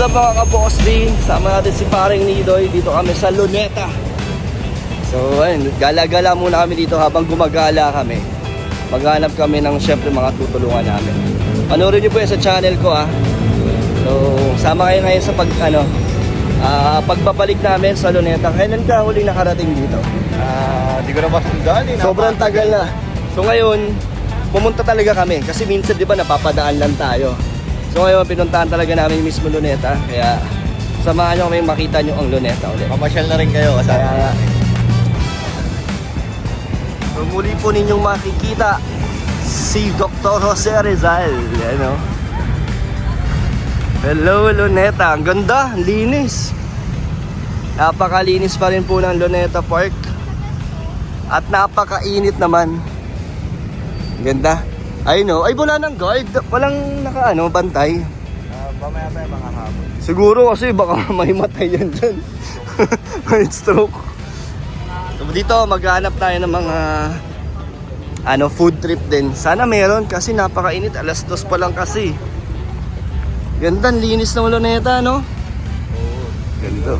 up mga ka-boss D? Sama natin si paring Nidoy. Dito kami sa Luneta. So ayun, gala-gala muna kami dito habang gumagala kami. Maghanap kami ng syempre mga tutulungan namin. Panoorin nyo po yan sa channel ko So sama kayo ngayon sa pagbabalik namin sa Luneta. Kailan ka huling nakarating dito? Di ko na masundaan eh. Sobrang tagal na. So ngayon, pumunta talaga kami. Kasi minsan di ba napapadaan lang tayo. So ngayon, pinuntahan talaga namin mismo Luneta. Kaya samahan nyo kami makita nyo ang Luneta ulit. Mamasyal na rin kayo kasama. Kaya, so muli po ninyong makikita si Dr. Jose Rizal. Yan o. Hello Luneta. Ang ganda, ang linis. Napakalinis pa rin po ng Luneta Park. At napakainit naman. Ganda. I know. Ay, wala nang guard. Walang bantay. Mamaya tayo mga hapon. Siguro kasi baka may matay yan dyan. May stroke. So dito, maghanap tayo ng mga food trip din. Sana meron kasi napakainit. Alas 2 pa lang kasi. Ganda, linis ng Luneta, no? Oo. Ganito.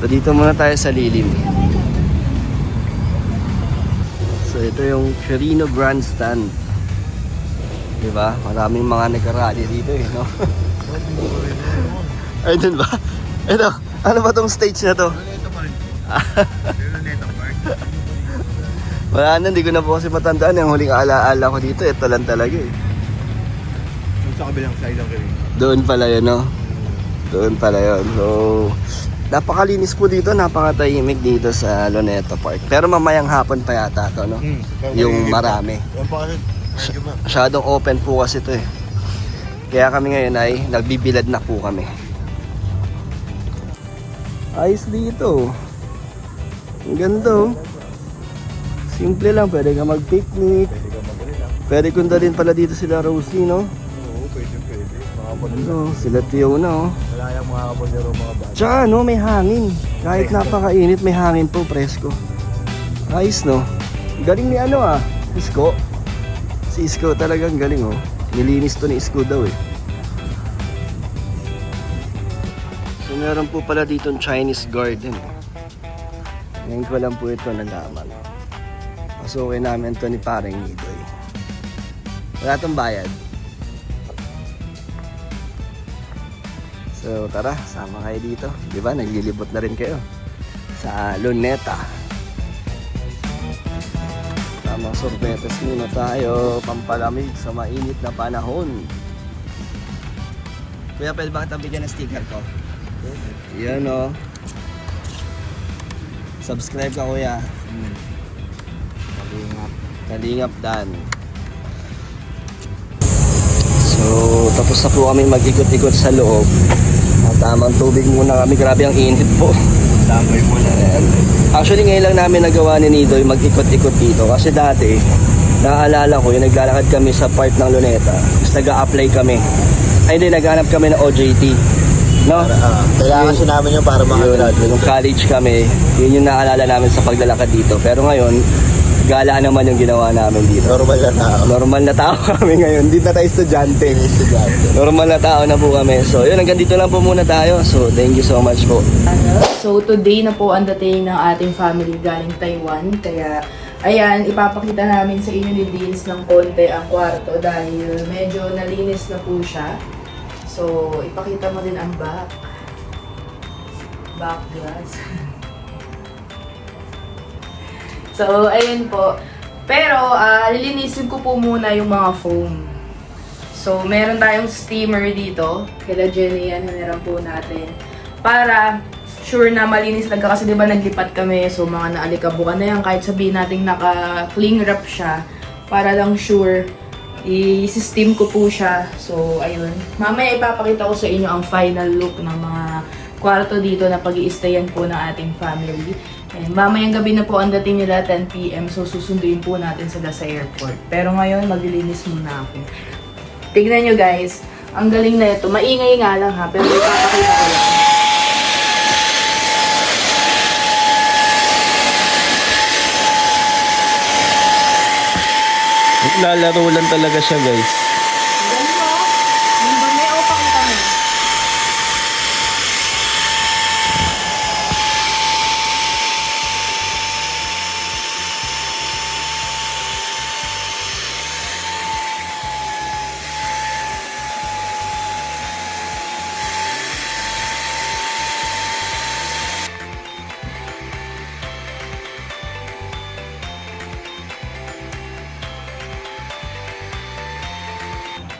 So dito muna tayo sa lilim. So ito yung Quirino Grandstand. Diba? Maraming mga nag-rally dito no? Ay dun ba? Ito, ano ba tong stage na to? Luneta pa rin. Luneta Park. Wala na, hindi ko na po kasi matandaan. Yung huling alaala ko dito, ito lang talaga Sa kabilang side ang kirin. Doon pala yun, no? Doon pala yun. So, napakalinis po dito, napakatahimik dito sa Luneta Park. Pero mamayang hapon pa yata to, no? Yung marami. Yan pa kasi medyo Masyadong open po kasi ito eh. Kaya kami ngayon ay nagbibilad na po kami. Ayos dito. Ang ganda oh. Simple lang, pwede ka mag-picnic. pwede ka mag-relax. Pwede kunda din pala dito sila Rosie, no? Oo, pwede. Mga kapatid. Ano, sila Tiona oh. Wala yung mga kapatid mga bata. Tsaka no, may hangin. Kahit napakainit, may hangin po, presko. Ayos no. Galing ni Isko. Si Isko talagang galing oh. Nilinis to ni Isko daw eh. So meron po pala ditong Chinese garden. Ngayon ko lang po ito nalaman. Pasukin namin to ni paring Nidoy. Wala tong bayad. So tara, sama kayo dito. Diba, naglilibot na rin kayo sa Luneta. Tamang sorbetes muna tayo, pampalamig sa mainit na panahon. Kuya, pwede ba kita bigyan ng sticker ko? Yan o. Subscribe ka kuya. Kalingap Dan. So, tapos na po kami mag-ikot-ikot sa loob. Tamang tubig muna kami. Grabe ang init po. Damay mo na. Actually, ngayon lang namin nagawa ni Nidoy mag-ikot-ikot dito. Kasi dati, naaalala ko, yung naglalakad kami sa part ng Luneta. Tapos nag-a-apply kami. Ay hindi, naghanap kami ng OJT. No? Kailangan kasi namin yung para makagraduate. Nung college kami, yun yung naalala namin sa paglalakad dito. Pero ngayon, gala naman yung ginawa namin dito. Normal na tao. Normal na tao kami ngayon. Hindi na tayo estudyante. Normal na tao na po kami. So yun, hanggang dito lang po muna tayo. So thank you so much po. So today na po ang dating ng ating family galing Taiwan. Kaya ayan, ipapakita namin sa inyo ni Deans ng konti ang kwarto dahil medyo nalinis na po siya. So ipakita mo din ang back glass. So, ayun po. Pero, lilinisin ko po muna yung mga foam. So, meron tayong steamer dito. Kila Jenny yan, hiniram po natin. Para sure na malinis lang ka. Kasi diba naglipat kami. So, mga naalikabukan na yan. Kahit sabihin natin naka-cling wrap siya. Para lang sure, i-steam ko po siya. So, ayun. Mamaya ipapakita ko sa inyo ang final look ng mga kwarto dito na pag-i-stayan po ng ating family. And mamayang gabi na po ang dating nila, 10 PM. So, susunduin po natin sila sa airport. Pero ngayon, maglilinis muna ako. Tignan nyo guys, ang galing na ito. Maingay nga lang ha, pero ipapakita ko lang. Lalaro lang talaga siya guys. Ganun mo. Yung dumi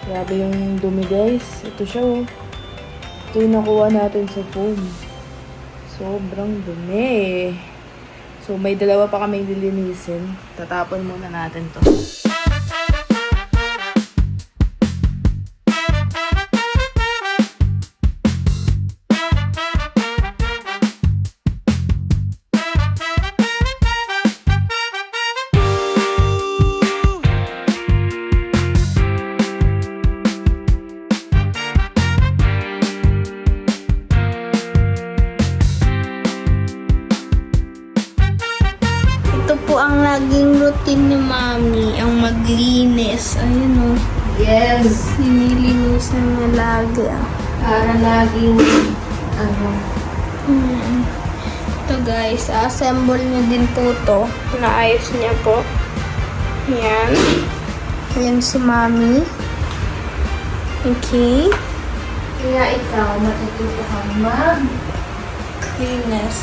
Grabe yung dumi guys. Ito siya oh. Ito yung nakuha natin sa foam. Sobrang dumi. So may dalawa pa kaming lilinisin. Tatapon muna natin to. Ito po ang laging routine ni Mami, ang maglinis. Ayun o. Yes! Sinilinisan niya lagi ah. Para laging Ito guys, assemble niya din po to. Naayos niya po. Yan. Yan si Mami. Okay. Kaya ikaw, matututo kang Linis.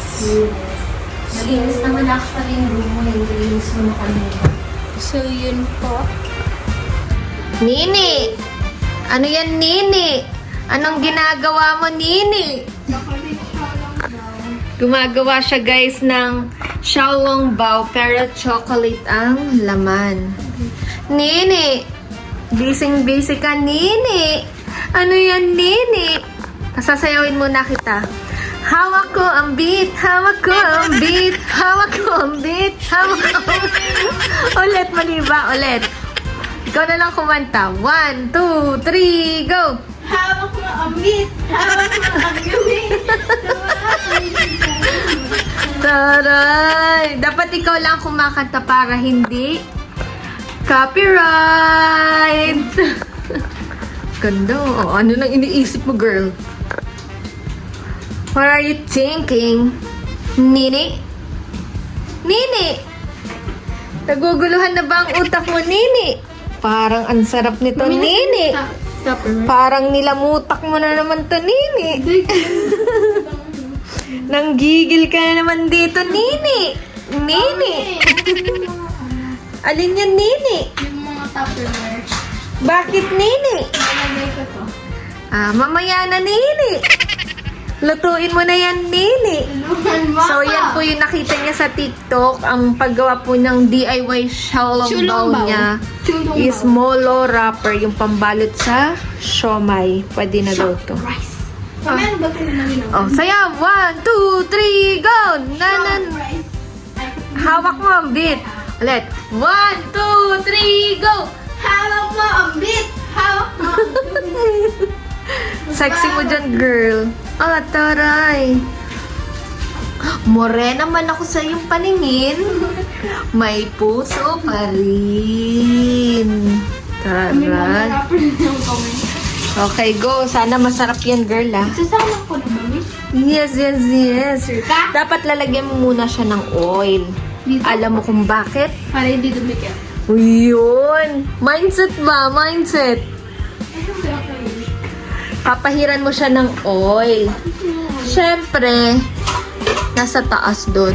Malinis naman actually yung room mo, yung linis mo na kanina. So yun po. Nini! Ano yan, Nini? Anong ginagawa mo, Nini? Gumagawa siya, guys, ng xiaolong bao, pero chocolate ang laman. Nini! Busy ka, Nini! Ano yan, Nini? Pasasayawin muna kita. Hawak ko ang beat, hawak ko ang beat, hawak ko ang beat, hawak ko ang Ulit, mali ba? Ulit. Ikaw na lang kumanta. 1, 2, 3, go! Hawak mo ang beat! Hawak mo ang beat! Taray! Dapat ikaw lang kumakanta para hindi copyright! Ganda. Oh, ano nang iniisip mo, girl? What are you thinking? Nini? Nini? Naguguluhan na ba ang utak mo, Nini? Parang ang sarap nito, Nini. Parang nilamutak mo na naman to, Nini. Nanggigil ka na naman dito, Nini. Nini. Alin yan, Nini? Yung mga Tupperware. Bakit, Nini? Nalagay ko to. Mamaya na, Nini. Lutuin mo na yan, Nini. Luhan mo So, yan po yung nakita niya sa TikTok. Ang paggawa po ng DIY xiaolong bao niya is molo wrapper, yung pambalot sa siomai. Pwede na daw to. rice. Meron ba ito na ginawa? Oh, sayaw! 1, 2, 3, go! Nanan! Rice. Hawak mo ang beat. Ulit. 1, 2, 3, go! Hawak mo ang beat! Hawak mo ang beat! Sexy mo dyan, girl. Ah, taray. Morena man ako sa iyong paningin. May puso pa rin. Taray. Okay, go. Sana masarap yan, girl, ah. Sasama ko na, Mami. Yes, yes, yes. Sure ka? Dapat lalagyan mo muna siya ng oil. Dito? Alam mo kung bakit? Para hindi dumikit. Yun. Mindset ba? Mindset. Papahiran mo siya ng oil. Siyempre, nasa taas doon.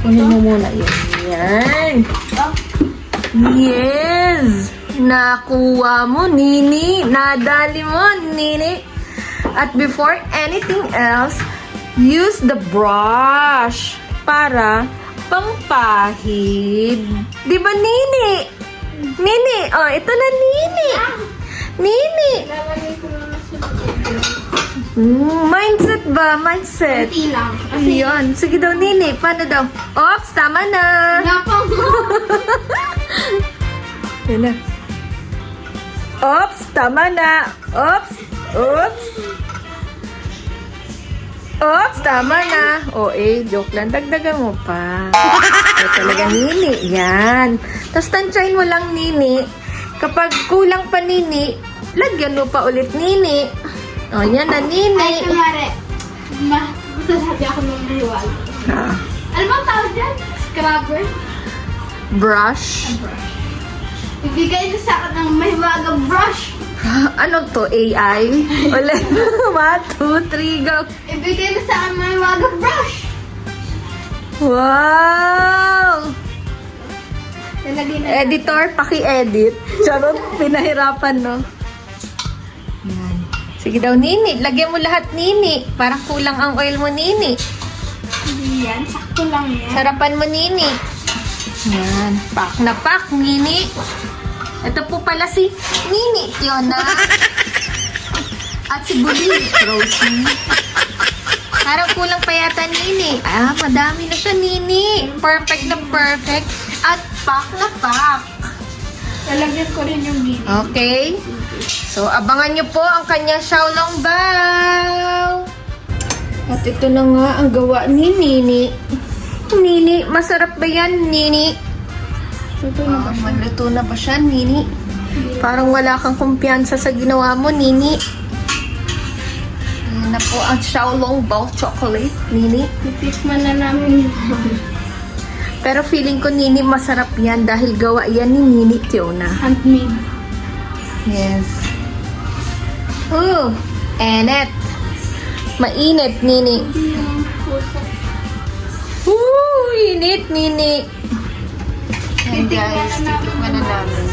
Kunin mo muna yun. Yan. Yes! Nakuha mo, Nini. Nadali mo, Nini. At before anything else, use the brush para pangpahid. Di ba, Nini? Nini, oh, ito na, Nini. Nini. Lalagay ko na sa Mindset ba? Mindset. Kunti lang. Ayun. Sige daw, Nini. Paano daw? Oops, tama na. Napang Yan na. Oops, tama na. Oops. Oops. Oops, tama na. O, joke lang. Dagdagan mo pa. O, talaga, Nini. Yan. Tapos, tansyahin mo lang, Nini. Kapag kulang pa, Nini, lagyan mo pa ulit, Nini. O, yan na, Ay, Nini. kunwari. Masasabi ako ng mahiwag. Ah, Ano bang tawag dyan? Scrubber? brush. Ibigay niyo sa akin ng mahiwagang brush. Ano to? AI? Ulit. 1, 2, 3, go. Ibigay niyo sa akin ng mahiwagang brush. Wow! Nalagay na. Editor, paki-edit. Charot, pinahirapan, no? Sige daw, Nini. Lagyan mo lahat, Nini. Parang kulang ang oil mo, Nini. Hindi yan. Sakto lang yan. Sarapan mo, Nini. Yan. Pak na pak, Nini. Ito po pala si Nini, Fiona. At si Bully, Rosie. Parang kulang pa yata, Nini. Ah, madami na siya, Nini. Perfect na perfect. At pak na pak. Lalagyan ko rin yung bili. Okay. So, abangan nyo po ang kanyang Xiaolong Bao. At ito na nga ang gawa ni Nini. Nini, masarap ba yan, Nini? Maluto na ba siya, Nini? Parang wala kang kumpiyansa sa ginawa mo, Nini. Ayan na po ang Xiaolong Bao chocolate, Nini. Titikman na namin. Pero feeling ko, Nini, masarap yan dahil gawa yan ni Nini Fiona. Handmade. Yes. Ooh, init. Mainit, Nini. Ooh, init, Nini. Ayan, guys, titikman na namin.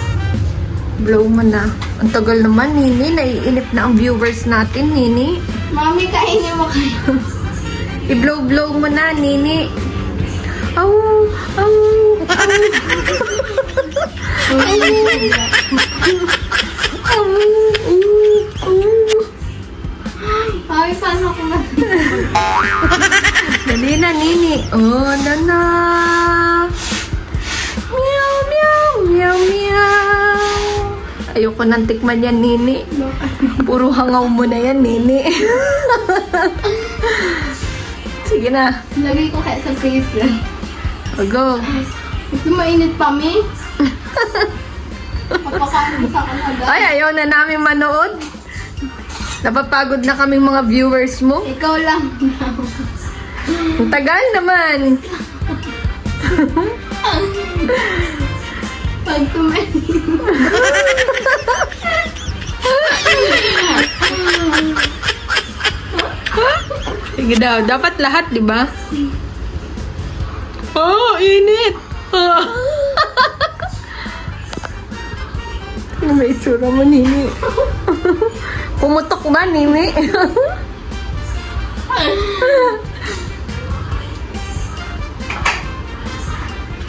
Blow mo na. Ang tagal naman, Nini. Naiinip na ang viewers natin, Nini. Mami, kainin mo kayo. I-blow-blow mo na, Nini. Au! Au! Au! Mami, paano ako Dali na, Nini. Oh, na. Meow, meow, meow, meow. Ayoko nang tikman yan, Nini. Puro hangaw mo na yan, Nini. Sige na. Lagay ko kaya sa freezer. O, go. Gusto mainit pa, Mi? Mapakain sa kanaga. Ay, ayaw na namin manood. Napapagod na kaming mga viewers mo. Ikaw lang. Ang tagal naman. Pag tumayin. Sige daw, dapat lahat, di ba? Oh, init! Oh. Ano may itsura mo, Nini? Pumutok ba, Nini?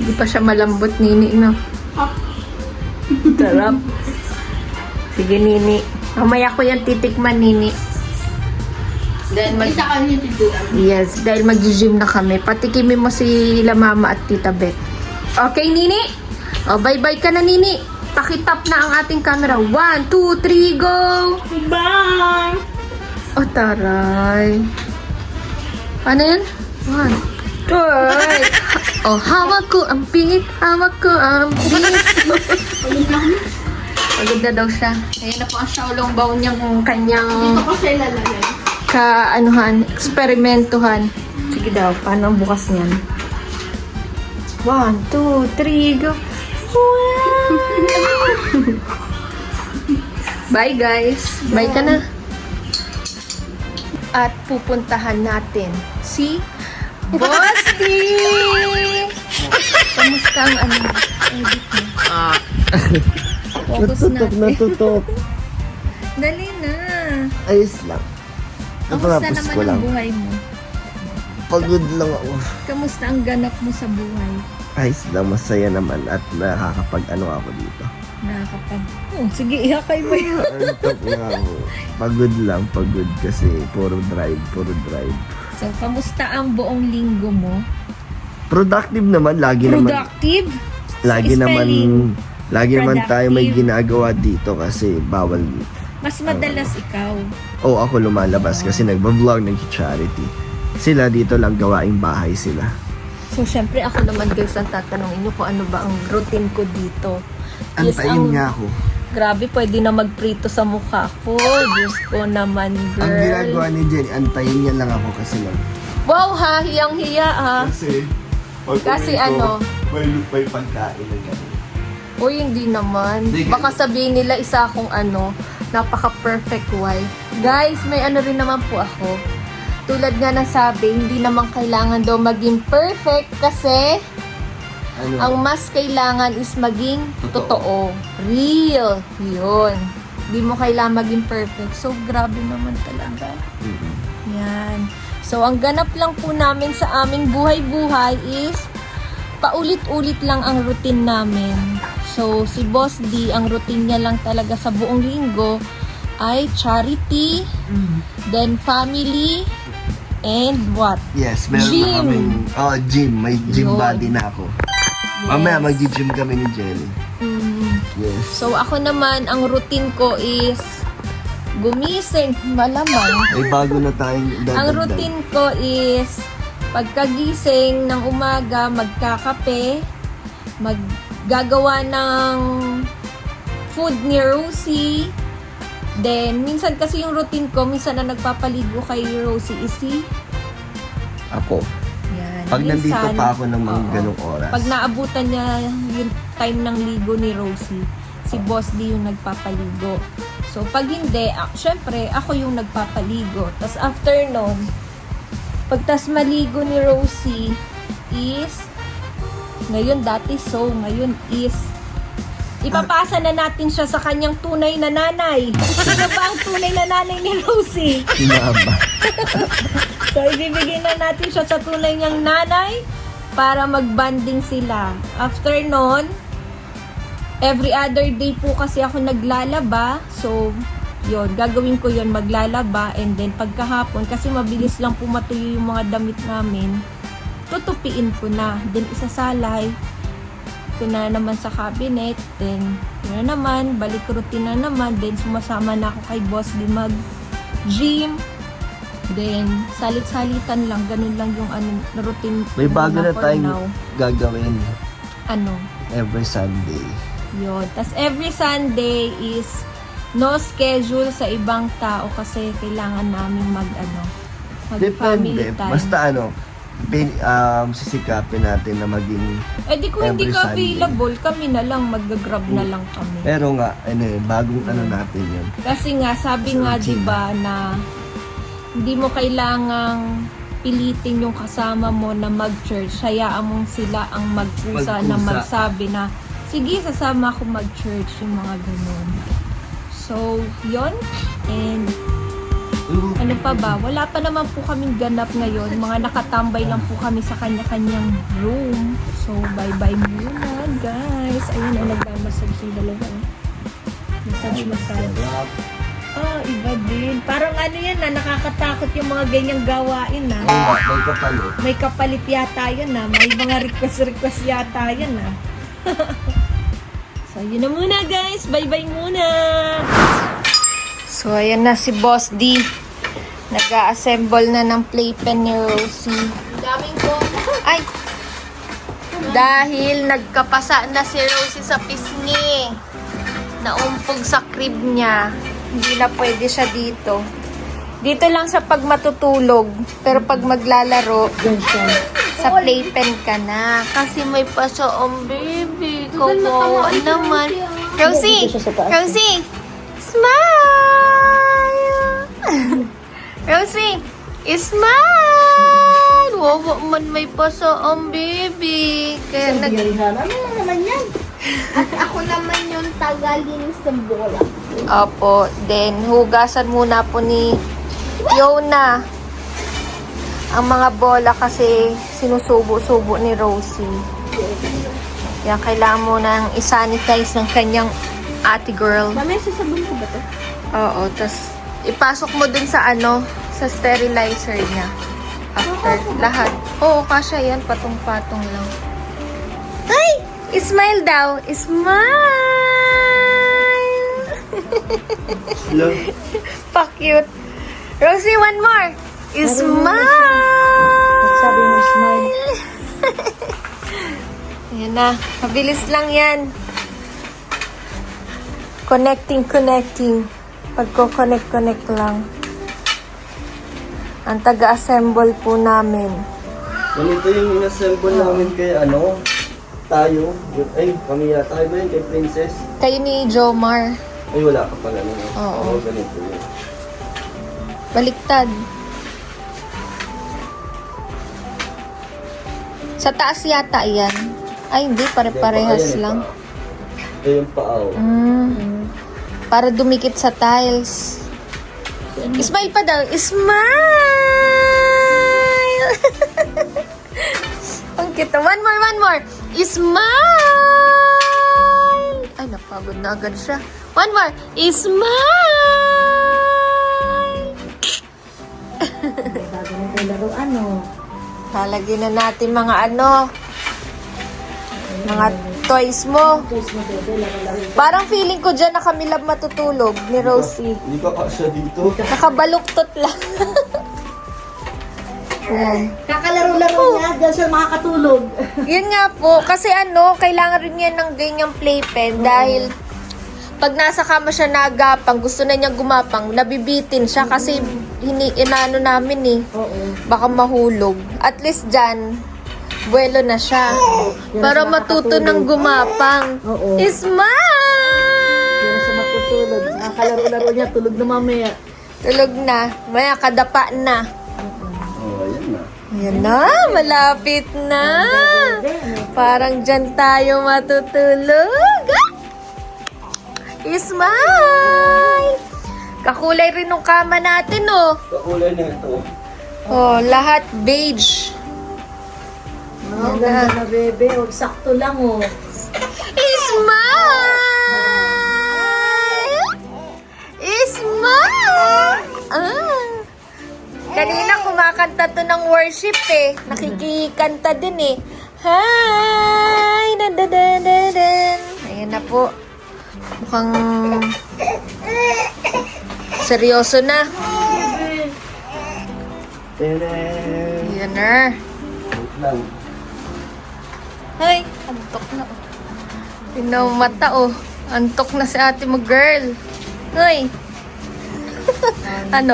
Hindi pa siya malambot, Nini, no? Sarap. Sige, Nini. Mamaya ko yan titikman, Nini. Dahil Isa ka niyo titulan. yes, dahil mag-gym na kami. Patikimin mo si Mama at Tita Beth. Okay, Nini? O, bye-bye ka na, Nini. Pakitap na ang ating camera. 1, 2, 3, go! Bye! O, taray. Ano yan? 1, 2, O, hawak ko ang pingit. Hawak ko ang pingit. Pagod na daw siya. Ayan na po ang Xiaolong Bao niyang kanyang Dito ko siya ilalagay. eksperimentuhan. Sige daw, paano ang bukas niyan? 1, 2, 3, go! Wow! Bye guys! Bye ka na! At pupuntahan natin si Bosti! Kamusta ang edit mo? Focus natin. Natutok. Dali na! Ayos lang. Kamusta Natapos naman ko lang. ang buhay mo? Pagod lang ako. Kamusta ang ganap mo sa buhay? Ayos lang, masaya naman at nakakapag-ano ako dito. Nakakapag... Oh, sige, ihakay mo yun. Antok na ako. Pagod lang, pagod kasi puro drive. So, kamusta ang buong linggo mo? Productive naman, lagi naman Productive? naman tayo may Productive. ginagawa dito kasi bawal. Mas madalas ikaw. O ako lumalabas kasi nagba-vlog ng charity. Sila dito lang gawaing bahay sila. So, syempre ako naman guys ang tatanungin nyo kung ano ba ang routine ko dito. Yes, Antayin nga ako. Grabe, pwede na magprito sa mukha ko. Diyos ko naman, girl. Ang ginagawa ni Jenny, antayin niya lang ako kasi lang. Wow ha, hiyang-hiya ha. Kasi ano? May pagkain na gano'n. Uy, hindi naman. Hindi, Baka sabihin nila isa akong napaka-perfect wife. Guys, may ano rin naman po ako. Tulad nga na sabi, hindi naman kailangan daw maging perfect kasi Ano? ang mas kailangan is maging totoo. Real. Yun. Di mo kailangan maging perfect. So, grabe naman talaga. Yan. So, ang ganap lang po namin sa aming buhay-buhay is paulit-ulit lang ang routine namin. So, si Boss D, ang routine niya lang talaga sa buong linggo ay charity, then family, and what? Yes, meron Gym. na kaming... Oh, gym. May gym Yun. body na ako. Mamaya mag-gym kami ni Jelly. Yes. So, ako naman, ang routine ko is gumising, malamang. May bago na tayong dadagdag. Ang routine ko is pagkagising ng umaga, magkakape, maggagawa ng food ni Rosie. Then, minsan kasi yung routine ko, minsan na nagpapaligo kay Rosie is si Ako. yan. Pag nandito Minsan, pa ako ng mga oo. ganong oras. Pag naabutan niya yung time ng ligo ni Rosie, si Boss D yung nagpapaligo. So, pag hindi, syempre, ako yung nagpapaligo. Tapos after nun, pagtas maligo ni Rosie is, ngayon dati so, ngayon is, ipapasa na natin siya sa kanyang tunay na nanay. Sino ba ang tunay na nanay ni Rosie? Sinama. So, ibibigay na natin siya sa tunay niyang nanay para mag-banding sila. After nun, every other day po kasi ako naglalaba. So, yun, gagawin ko yun, maglalaba. And then, pagkahapon, kasi mabilis lang po matuyo yung mga damit namin, tutupiin ko na. Then, isasalay ko na naman sa cabinet. Then, yun na naman, balik routine na naman. Then, sumasama na ako kay Boss di mag-gym. Then, salit-salitan lang. Ganun lang yung routine. May bago na for tayong now. gagawin Ano? every Sunday. Yun. Tapos every Sunday is no schedule sa ibang tao kasi kailangan namin mag-family Depende. time. Basta sisikapin natin na maging Eh di kung hindi every ka Sunday. available, kami na lang, mag-grab na lang kami. Pero nga, bagong natin yun. Kasi nga, sabi nga Routine. diba na hindi mo kailangang pilitin yung kasama mo na mag-church. Hayaan mong sila ang magkusa na Magkusa. magsabi na, sige, sasama ako mag-church, yung mga ganun. So, yon. And ano pa ba? Wala pa naman po kaming ganap ngayon. Mga nakatambay lang po kami sa kanya-kanyang room. So, bye-bye muna, guys. Ayun, nagmamassage yung dalawa. Massage. Iba din. Parang ano yan nakakatakot yung mga ganyang gawain May kapalit. May kapalit yata yun May mga request yata yun So, yun na muna, guys. Bye-bye muna. So, ayan na si Boss D. Nag-a-assemble na ng playpen ni Rosie. Daming po. Ay! Dahil nagkapasa na si Rosie sa pisngi. Naumpog sa crib niya. Hindi na pwede siya dito. Dito lang siya pag matutulog. Pero pag maglalaro, sa playpen ka na. Kasi may pasoong baby. Kawawa naman. Rosie! Rosie! Smile! Rosie! Smile! Wawa man may pasoong baby. Kaya naman yan. At ako naman yung tagalinis ng bola. Opo. Then, hugasan muna po ni Yona ang mga bola kasi sinusubo-subo ni Rosie. Kaya kailangan mo nang isanitize ng kanyang ate girl. Mamaya sasabon ko ba to? Oo. Tapos, ipasok mo dun sa sa sterilizer niya. After lahat. Oo, kasya yan. Patong-patong lang. Ay! Smile daw. Smile! Pa-cute. Rosie, one more. Smile! Sabi mo, smile. Ayan na. Mabilis lang yan. Connecting. Pagko-connect lang. Ang taga-assemble po namin. Ganito yung inassemble namin kay tayo. Ay, kami yata. Tayo ba yun kay Princess? Kayo ni Jomar. Ay, wala ka pala nun. Oo. Ganito yun. Baliktad. Sa taas yata yan. Ay, hindi. Pare-parehas Ayan, lang. Ito yung paaw. Para dumikit sa tiles. Smile pa daw. Smile! Ang cute. One more. Smile! Ay, napagod na agad siya. One more. Smile! Bago na tayo laro, ano? Lalagyan na natin mga mga toys mo. Parang feeling ko dyan na kami lang matutulog ni Rosie. Hindi ka kasya dito. Nakabaluktot lang. Yan. Kakalaro-laro niya, dahil siya makakatulog. Yun nga po, kasi kailangan rin yan ng ganyang playpen dahil pag nasa kama siya nagapang, gusto na niya gumapang, nabibitin siya kasi inaano namin eh. Oo. Baka mahulog. At least dyan, buwelo na siya. Para matuto ng gumapang. Oo. Smile! Hindi na siya matutulog. Kakalaro-laro niya, tulog na mamaya. Tulog na. Maya, kadapa na. Oh, ayan na. Ayan na, malapit na. Parang dyan tayo matutulog. Ah! Smile! Kakulay rin ng kama natin, oh. Kakulay na ito. Oh, lahat beige. Oh, ganda na, bebe. Huwag sakto lang, oh. Smile! Smile! Kanina kumakanta to ng worship eh. Nakikikanta din eh. Hi! Dadadadadan. Ayan na po. Mukhang seryoso na. Tadaan! Ayan na. Wait lang. Ay, antok na oh. Tingnan mo mata oh. Antok na si ate mo, girl. Hoy.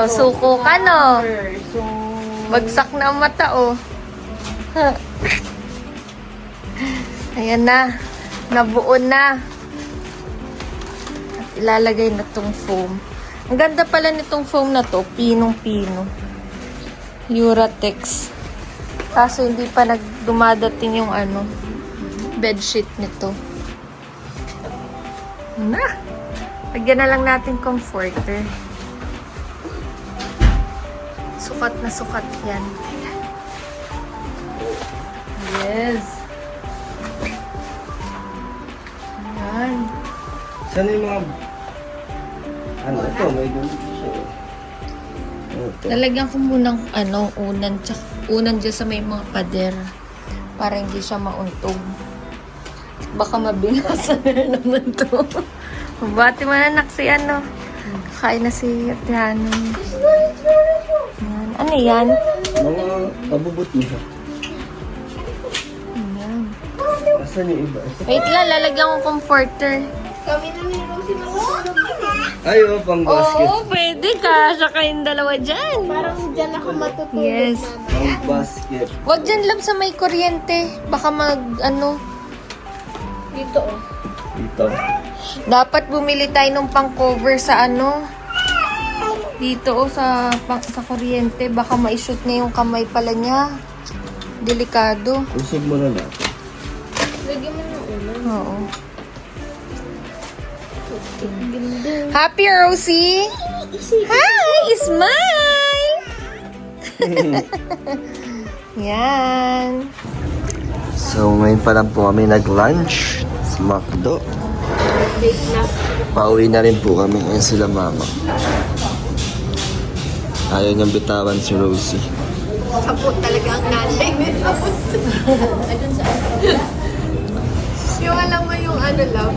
Suko ka no? Bagsak na ang mata oh. Ayan na. Nabuo na. At ilalagay na tong foam. Ang ganda pala nitong foam na to. Pinong-pino. Uratex. Kaso hindi pa dumadating yung bedsheet nito. Na! Lagyan na lang natin comforter. Sukat na sukat yan. Yes! Ayan. Sana yung mga... ito, may gusto siya. Ito. Lalagyan ko munang unan dyan sa may mga pader. Para hindi siya mauntog. Baka mabingasan na naman to. Mabati mananak si Kain na si Atiano. Yan. Ano yan? Mga abubot niya. Yan. Asan yung iba? Wait lang, lalagyan ko comforter. Ay, pang basket. Oo, pwede ka. Siya kayong dalawa dyan. Parang dyan ako matutulog. Yes. Pang basket. Wag dyan lang sa may kuryente. Baka Dito, oh. Dito. Dapat bumili tayo ng pang-cover sa dito sa kuryente. Baka ma-shoot na yung kamay pala niya. Delikado. Usog mo na natin. Lagyan mo ng ulan. Oo. Happy, Rosie? Hi! Smile! Yan. So, ngayon pa lang po kami nag-lunch sa McDo. Pauwi na rin po kami. Ngayon sila mama. Ayaw niyang bitawan si Rosie. Kapot talaga ang nanay. Yung alam mo yung lang.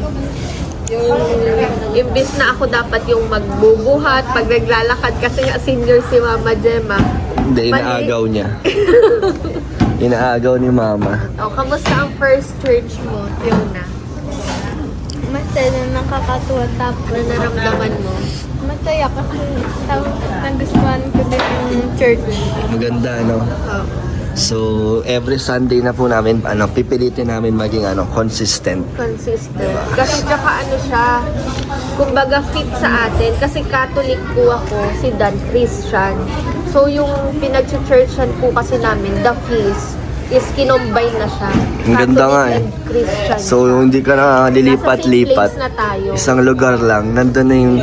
Imbis na ako dapat yung magbubuhat, pag naglalakad kasi nga senior si Mama Gemma. Hindi, inaagaw niya. Inaagaw ni mama. Kamusta ang first church mo, Fiona? Masaya, nakakatuwa. Tapos, Ano naramdaman mo? masaya kasi nagustuhan ko din yung church. Maganda, no? Oh. So, every Sunday na po namin, pipilitin namin maging, consistent. Consistent. Kasi tsaka siya, kumbaga fit sa atin. Kasi Catholic po ako, si Dan Christian. So yung pinag-churchan po kasi namin, the feast. is kinombine na siya. Ang ganda nga Catholic eh. and Christian. So, hindi ka na Nasa lilipat-lipat. same place na tayo. Isang lugar lang, nandun na yung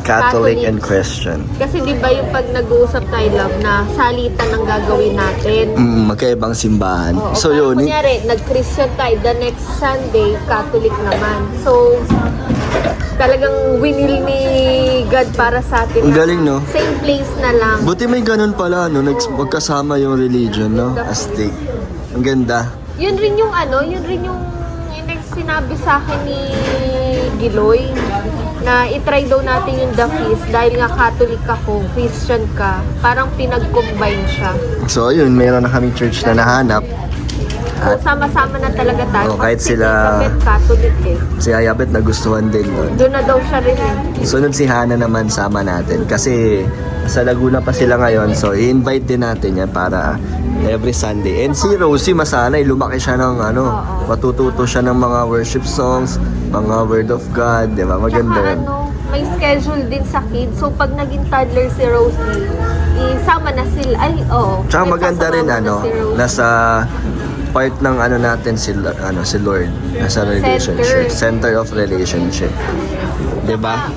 Catholic and Christian. Kasi di ba yung pag nag-uusap tayo, love, na salitan ang gagawin natin. Magkaibang simbahan. Oo, So parang yun, kunyari, nag-Christian tayo, the next Sunday, Catholic naman. So, talagang winil ni God para sa atin. Ang na galing, no? Same place na lang. buti may ganun pala, no? Magkasama yung religion, no? Astig. Ang ganda. Yun rin yung sinabi sa akin ni Giloy na itry daw natin yung The Feast dahil nga Catholic ako, Christian ka. Parang pinag-combine siya. So yun, mayroon na kaming church na nahanap. So sama-sama na talaga tayo. Oo, kahit Kasi sila- si Kapit Catholic eh. Si Ayabet nagustuhan din doon. Doon na daw siya rin eh. Sunod si Hana naman, sama natin. Kasi sa Laguna pa sila ngayon, so i-invite din natin yan para every Sunday. And si Rosie masanay, lumaki siya ng matututo siya ng mga worship songs, mga word of God, di ba? Maganda Tsaka yun. may schedule din sa kids. So pag naging toddler si Rosie, isama na sila. Ay, oo. Tsaka maganda rin Nagsasama na si Rosie. nasa part ng natin si Lord, nasa relationship, center of relationship. 'Di ba?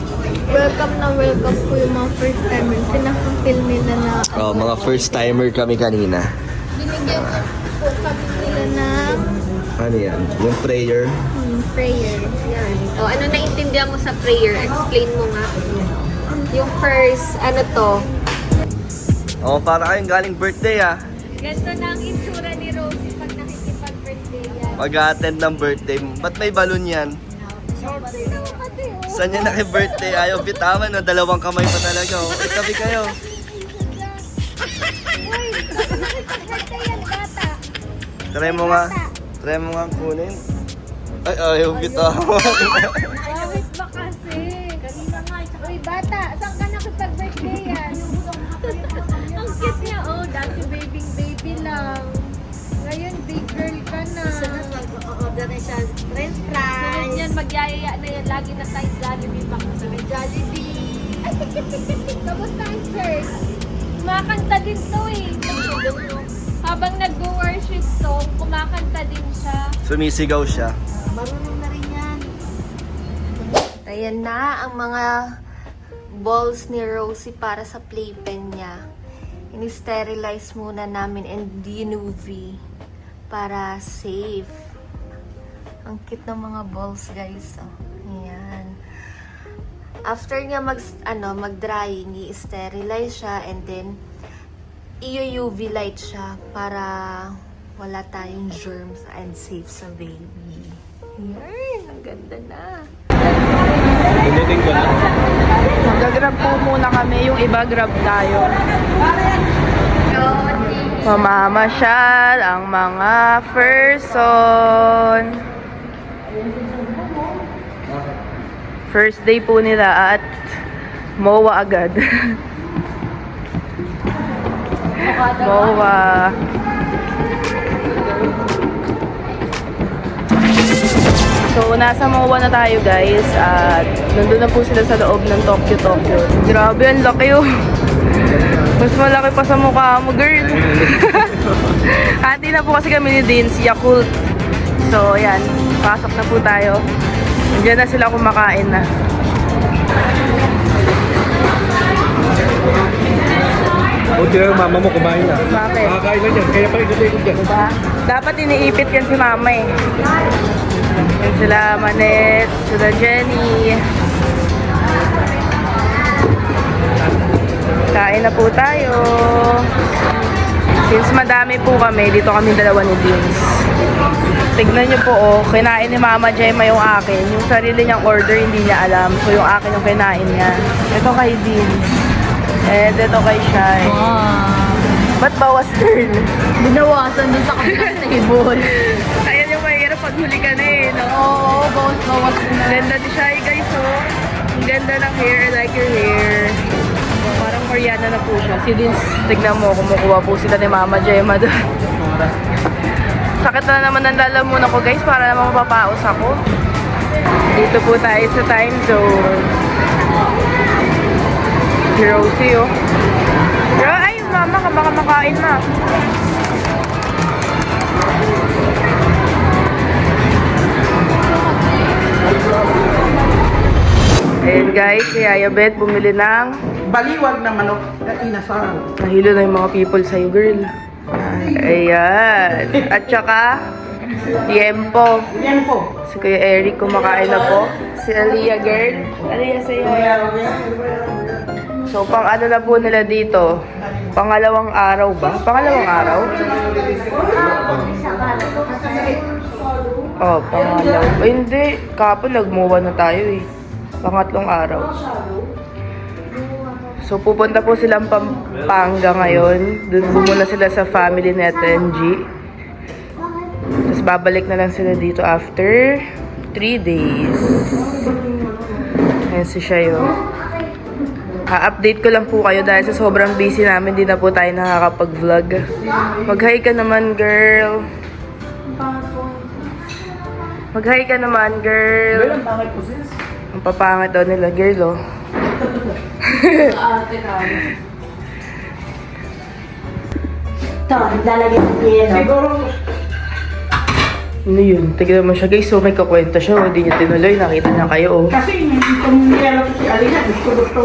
Welcome na welcome po yung mga first timer. Pinaka-feel nila na Oh, mga first timer kami kanina. binigyan po kami nila ng Ano 'yan? Yung prayer. prayer. Yan. O, ano naintindihan mo sa prayer? Explain mo nga. Yung first, ano to? Oh, para kayong galing birthday ah. Ganito na ang itsura ni Rosie pag nakikipag-birthday yan. Mag-attend ng birthday. Ba't may balon yan? Saan yan naki-birthday? Ayaw bitawan, no? Dalawang kamay pa talaga, oh. Itabi kayo. Try mo nga. Try mo nga kunin. Ay, ayaw bitawan. Awit ba kasi? Kanina nga. Uy, bata, saan ka nakipag-birthday yan? Ang cute niya, oh. Dati baby lang. Ngayon, big girl ka na. Sunod mag-order na siya french fries. Sunod yan, magyayaya na yan. Lagi na tayo Jollibee back sa Jollibee. Kamusta ang church? Kumakanta din to eh. Habang nag-worship song, kumakanta din siya. Sumisigaw siya. Marunong na rin yan. Ayan na ang mga balls ni Rosie para sa playpen niya. Ini-sterilize muna namin and UV para safe. Ang cute ng mga balls, guys. Oh, ayan. After niya mag-drying, i-sterilize siya and then i-UV light siya para wala tayong germs and safe sa baby. Ayan, ang ganda na. Mag-grab po muna kami, yung iba grab tayo. Mamamasyal ang mga person. First day po nila at MOA agad. MOA. So, nasa MOA na tayo guys at nandun na po sila sa loob ng Tokyo. Grabe, ang laki oh. Mas malaki pa sa mukha mo, girl. Hati na po kasi kami ni Dean, si Yakult. So, ayan. Pasok na po tayo. Nandiyan na sila kumakain na. Buti na yung mama mo kumain na. Bakit? Nakakain na yan, kaya pa ikutikot yan. Diba? Dapat iniipit yan si mama eh. Yan sila Manet, sila Jenny. Kain na po tayo. Since madami po kami, dito kami dalawa ni Deans. Tignan nyo po oh, kinain ni Mama Jemma yung akin. Yung sarili niyang order, hindi niya alam. So yung akin yung kinain niya. Ito kay Deans. And ito kay Shai. Ba't bawas, girl? Binawasan dun sa kabilang table. Ayan yung mahirap pag huli ka na eh, no? Oo, bawas na. Ganda ni Shai, guys, oh. Ang ganda ng hair, I like your hair. Parang Koreana na po siya. Si Dins, tignan mo, kumukuha po sila ni Mama Jemma doon. Sakit na naman ang lalamunan ko, guys, para naman mapapaos ako. Dito po tayo sa time zone. Si Rosie, oh. Pero, ay, Mama, Sama ka makain na. Ayan guys, si Yaya Beth bumili ng Baliwag na manok na inasal. nahilo na yung mga people sa'yo, girl. Ayan. At saka, tiempo. Yan po. Si Kuya Eric kumakain na po. Si Aliyah, girl. Aliyah, sa'yo. So, pang ano na po nila dito? Pangalawang araw ba? Pangalawang araw? Oh, pangalaw. Ay, hindi. Kapon nagmuwa na tayo eh. Pangatlong araw. So, pupunta po silang Pampanga ngayon. Doon po muna sila sa family ni NG. Tapos babalik na lang sila dito after 3 days. Ayan si Shayo. update ko lang po kayo dahil sa sobrang busy namin, di na po tayo nakakapag-vlog. Mag-hi ka naman, girl. Mag-hi ka naman, girl. Ang papangit daw nila, girl, oh. Ito, lalagyan ng yelo. Siguro, Ano yun? Tignan mo siya, guys. So, may kakwento siya. Oh. Hindi niya tinuloy. Nakita niya kayo, oh. kasi itong yelo ko si Alina, gusto nito.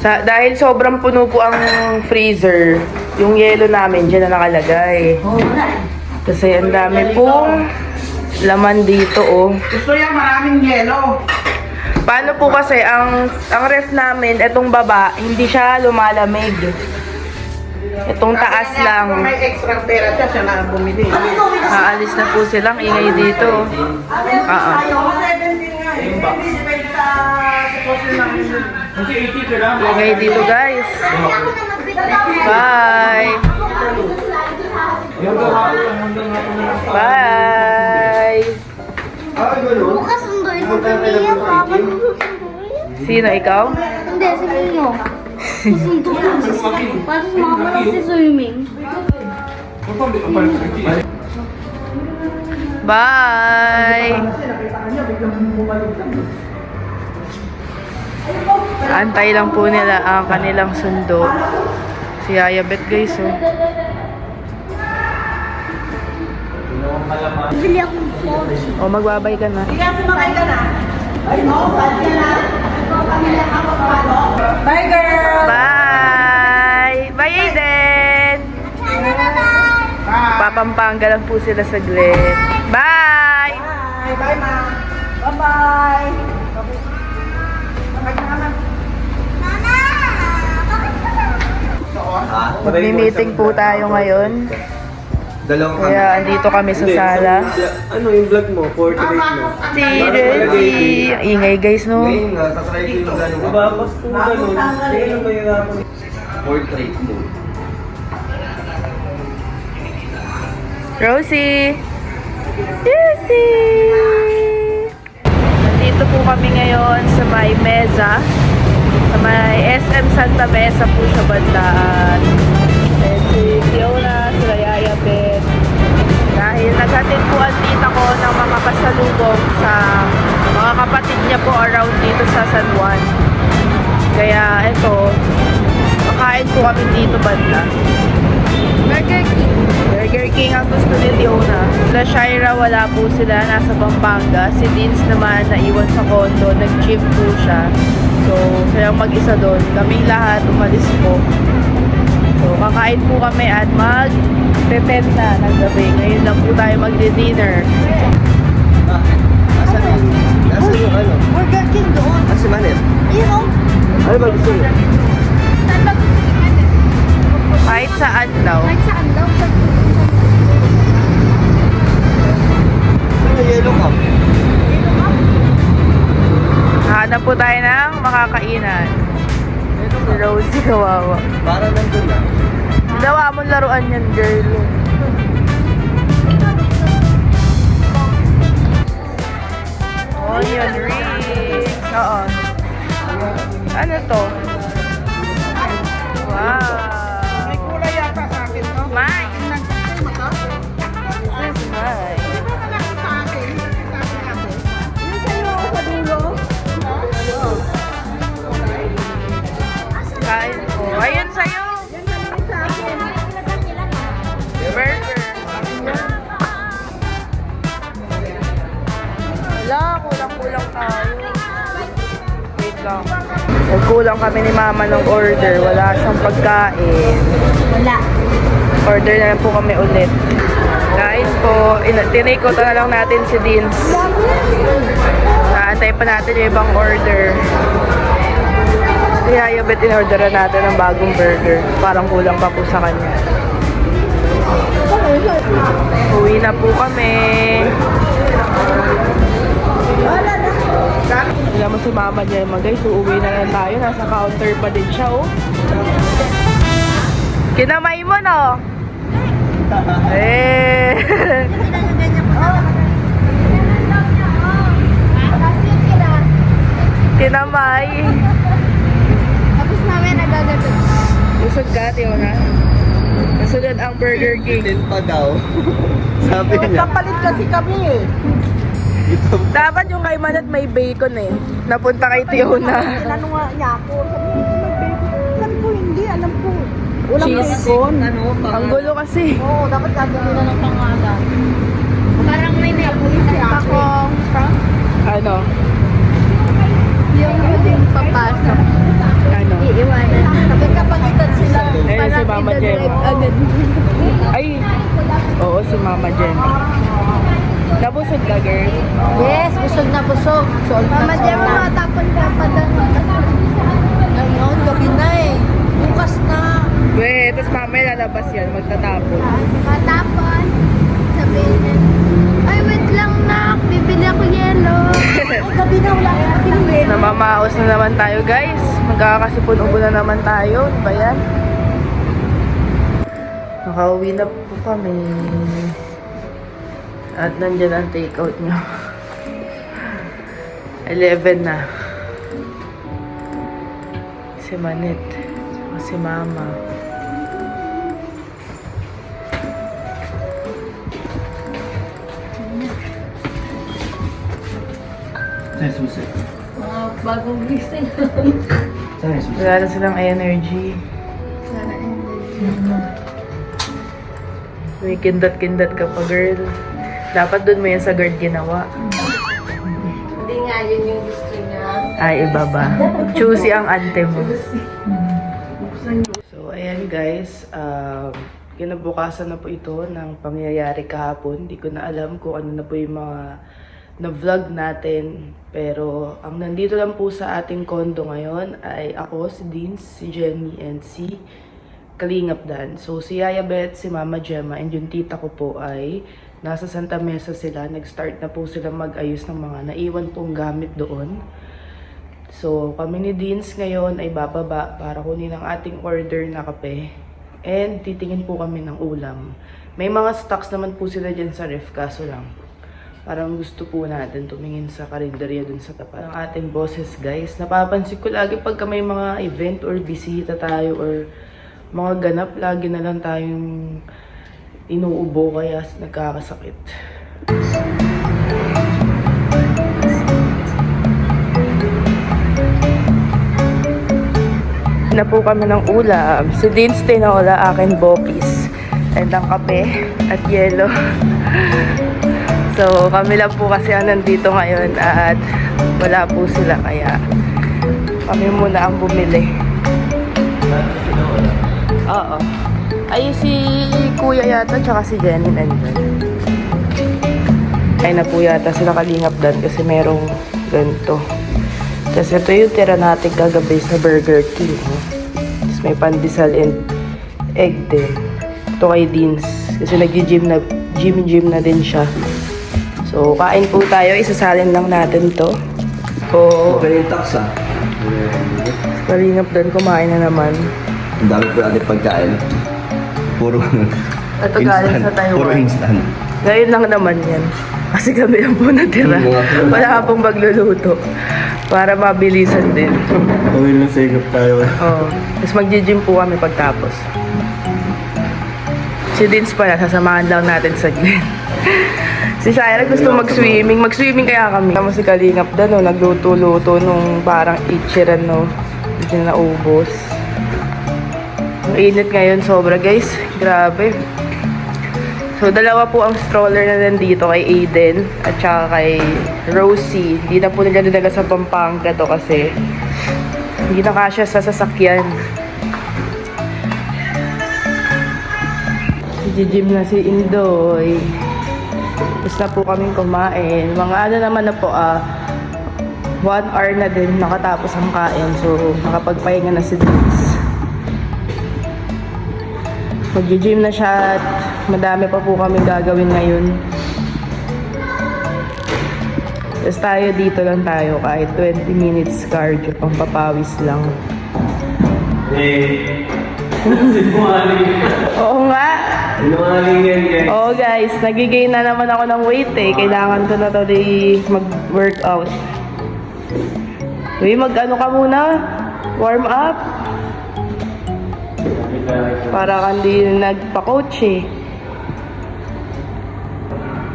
Dahil sobrang puno po ang freezer, yung yelo namin dyan na nakalagay. Kasi ang dami pong laman dito, oh. Gusto niya maraming yelo. Paano po kasi, ang ref namin, etong baba, hindi siya lumalamig. Itong taas Kaya lang. kung may extra pera siya na bumili. Aalis na po silang ingay dito. Ingay dito, guys. Bye! Bye! Bukas sunduin mo kami yan, Papa. Sino, ikaw? Hindi, si Lino. Susundo ko. Para sumama lang si swimming. Bye! Antay lang po nila ang kanilang sundo. Si Yaya Beth, guys, oh. Bili akong sauce. O, magbabay ka na. Bye, girl! Bye! Bye, Aiden! Papampanga lang po sila saglit. Bye! Bye, bye, ma. Bye-bye. Magmi-meeting po tayo ngayon. Dalawang Kaya andito kami sa sala. Ano yung vlog mo? Portrait mo? Si Renzi. Ang ingay, guys, no? Ngayon nga, tatry ko yung gano'n. Babas po ganun. Hindi lang mahirapan. Portrait mo. Rosie! Rosie! Nandito po kami ngayon sa may Meza. Sa may SM Santa Mesa po siya bandaan. And si Fiona, si Yaya Beth. Dahil naghatid po ang tita ko ng mga pasalubong sa mga kapatid niya po around dito sa San Juan. Kaya eto, makain po kami dito banda. Burger King. Burger King ang gusto ni Fiona. Sa Shira wala po sila, nasa Pampanga. Si Dins naman naiwan sa condo, nag-gym po siya. So, silang mag-isa doon. Kaming lahat umalis po. So, kakain po kami at mag-10 na ng gabi. Ngayon lang po tayo magdi-dinner. Nasaan yung ano? Burger King doon. Kasi Manit. Ayun o. Ano ba gusto mo? Saan ba gusto niya? Kahit saan daw. Kahit saan daw. Ano yellow cup? Hanap po tayo ng makakainan. Si Rosie, kawawa. Para nandun lang. Dawa mo laruan yan, girl. Onion rings. Oo. Ano to? Wow. May kulay yata sa akin, no? Mine. Nag-say mo to? This is mine. Di ba ka sa akin? Sa akin natin? Yung sa'yo, sa dulo. Kain po. Ayun sa'yo. Yan kami sa akin. Wala, kulang-kulang tayo. Wait lang. Nagkulang kami ni Mama ng order. Wala siyang pagkain. Wala. Order na lang po kami ulit. Kain po. Tinake out na lang natin si Deans. Naantay pa natin yung ibang order. Si Hayabet in-orderan natin ng bagong burger. Parang kulang pa po sa kanya. Uwi na po kami. Alam mo si Mama Gemma guys, uuwi na lang tayo. Nasa counter pa din siya oh. Kinamay mo no? Eh. Kinamay. Tapos namin nagagatot. Usod ka, tiyo na. Nasunod ang Burger King. Din pa daw. Sabi niya. Kapalit kasi kami eh. Dapat yung kay Manat may bacon eh. Napunta kay Tiyo na. Ano nga niya ako. Sabi ko hindi, alam ko. Walang Cheese. bacon. Ang gulo kasi. Oo, dapat gagawin na ng pangalan. Parang may napulitan akong Ano? yung yung papasok. Ano? Iiwanan. Kapag kapagitan sila. Eh, si Mama Jem. Agad. Ay, oo, si Mama Jem. Nabusog ka, girl? Yes, busog na busog. Mama Jem, matapon ka pa doon. Ngayon, gabi na eh. Bukas na. Weh, tapos mamaya lalabas yan, magtatapon. Matapon. Sabihin niya, ay wait lang na, bibili ako yelo. Gabi na, wala na pinili. Namamaos na naman tayo, guys. Magkakasipon-ubo na naman tayo. Ano ba yan? Nakauwi na po kami. At nandyan ang take-out nyo. 11 na. Si Manit. Saka si Mama. Saan susi? Mga bagong gising. Saan susi? Wala na silang energy. Sana May kindat-kindat ka pa, girl. Dapat dun mo yan sa guard ginawa. Hindi nga yun yung gusto niya. Ay, iba ba? Choosy ang ante mo. So, ayan guys. Kinabukasan na po ito ng pangyayari kahapon. Hindi ko na alam kung ano na po yung mga na-vlog natin. Pero, ang nandito lang po sa ating condo ngayon ay ako, si Deans, si Jenny, and si Kalingap Dan. So, si Yaya Beth, si Mama Gemma, and yung tita ko po ay nasa Santa Mesa sila. Nag-start na po sila mag-ayos ng mga naiwan pong gamit doon. So, kami ni Deans ngayon ay bababa para kunin ang ating order na kape. And titingin po kami ng ulam. May mga stocks naman po sila dyan sa ref, kaso lang. Parang gusto po natin tumingin sa karinderya dun sa tapat ng ating bosses, guys. Napapansin ko lagi pagka may mga event or bisita tayo or mga ganap, lagi na lang tayong inuubo kaya nagkakasakit. Na po kami ng ulam. Si Deans tinola, akin bopis. And ang kape at yelo. So, kami lang po kasi ang nandito ngayon at wala po sila kaya kami muna ang bumili. Oo. Ay, si Kuya yata tsaka si Jenny nandun. Ay na po yata sila Kalingap Dan kasi merong ganito. Kasi ito yung tira natin kagabi sa Burger King. Tapos may pandesal and egg din. Ito kay Deans. Kasi nag-gym na din siya. So, kain po tayo. Isasalin lang natin to. Oo. Okay yung tax ah. Kalingap Dan kumain na naman. Ang dami po natin pagkain. Puro Ito galing sa Taiwan. Puro instant. Ngayon lang naman yan. Kasi kami lang po natira. Wala ka pong magluluto. Para mabilisan din. Uwi na sa higap tayo. Oo. Tapos mag-gym po kami pagtapos. Si Deans pala, sasamahan lang natin sa gym. Si Shira gusto mag-swimming. Mag-swimming kaya kami. Tama si Kalingap Dan, no, nagluto-luto nung parang ichiran, no. Hindi na naubos. Ang init ngayon sobra, guys. Grabe. So, dalawa po ang stroller na nandito kay Aiden at saka kay Rosie. Hindi na po nila dinala sa Pampanga to kasi hindi na kasya sa sasakyan. Gym na si Indoy. Tapos na po kaming kumain. Mga ano naman na po, 1 hour na din nakatapos ang kain. So, nakapagpahinga na si Dins. Mag-gym na siya at madami pa po kami gagawin ngayon. Tapos tayo dito lang tayo kahit 20 minutes cardio, pang papawis lang. Oo nga. Sinungaling yan, guys. Oo guys, nagigain na naman ako ng weight eh. Kailangan ko na today mag-workout. Uy, mag-ano ka muna? Warm up. Para kandi nagpa-coach eh.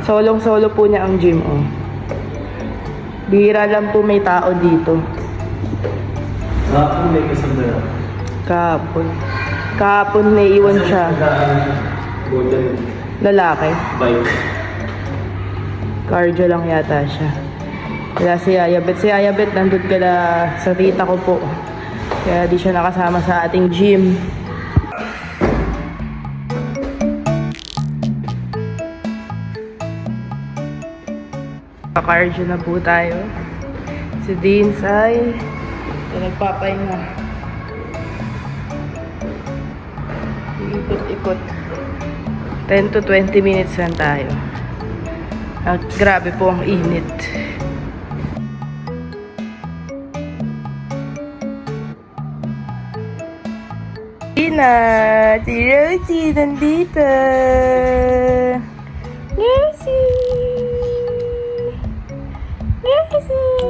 Solong-solo po niya ang gym, oh. Bihira lang po may tao dito. Kapag may kasama na. Kahapon. Kahapon naiiwan siya. Golden Lalaki. bike. Cardio lang yata siya. Wala si Ayabet. Si Ayabet nandun kala sa tita ko po. Kaya di siya nakasama sa ating gym. Cardio na po tayo. Si Deans ay nagpapahinga. Ikot-ikot. 10 to 20 minutes lang tayo. At grabe po ang init. Tina! Si Rosie nandito! Rosie! Rosie!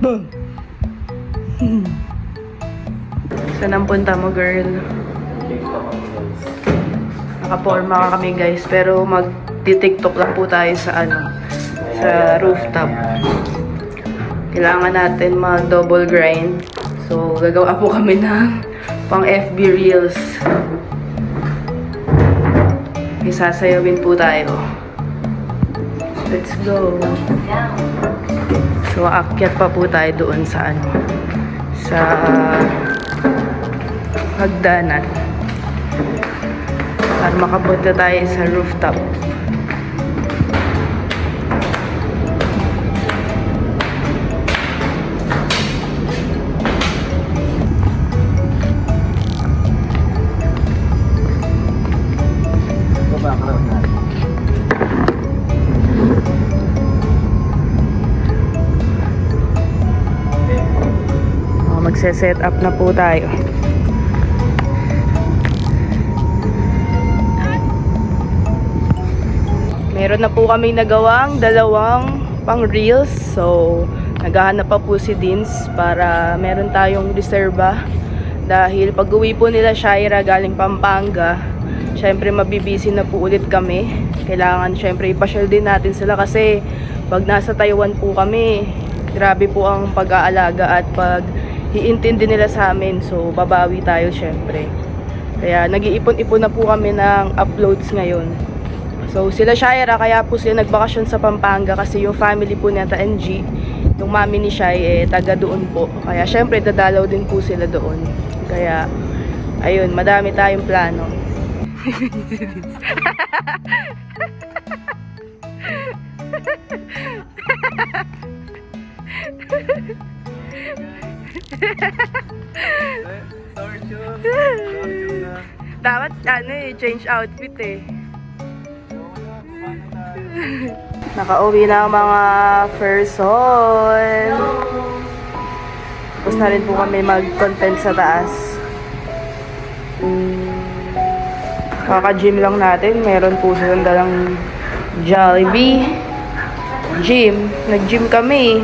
Boom! Saan ang punta mo, girl? Nakaporma ka kami, guys. Pero mag-tiktok lang po tayo sa sa rooftop. Kailangan natin mag-double grind. So, gagawa po kami ng pang FB Reels. Isasayawin po tayo. Let's go. So, aakyat pa po tayo doon sa sa hagdanan. Para makapunta tayo sa rooftop. Magse-set up na po tayo. Meron na po kami nagawang dalawang pang reels. So, naghahanap pa po si Dins para meron tayong reserba. Dahil pag uwi po nila Shaira galing Pampanga, syempre mabibisi na po ulit kami. Kailangan syempre ipasyal din natin sila kasi pag nasa Taiwan po kami, grabe po ang pag-aalaga at pag-iintindi nila sa amin. So, babawi tayo syempre. Kaya nag-iipon-ipon na po kami ng uploads ngayon. So, sila Shaira, kaya po sila nagbakasyon sa Pampanga kasi yung family po ni Ata NG, yung mami ni Shai, taga doon po. Kaya syempre, dadalaw din po sila doon. Kaya, ayun, madami tayong plano. Dapat, change outfit eh. Nakauwi na ang mga person. Tapos na rin po kami mag-content sa taas. Kaka-gym lang natin. Meron po silang dalang Jollibee. Gym. Nag-gym kami.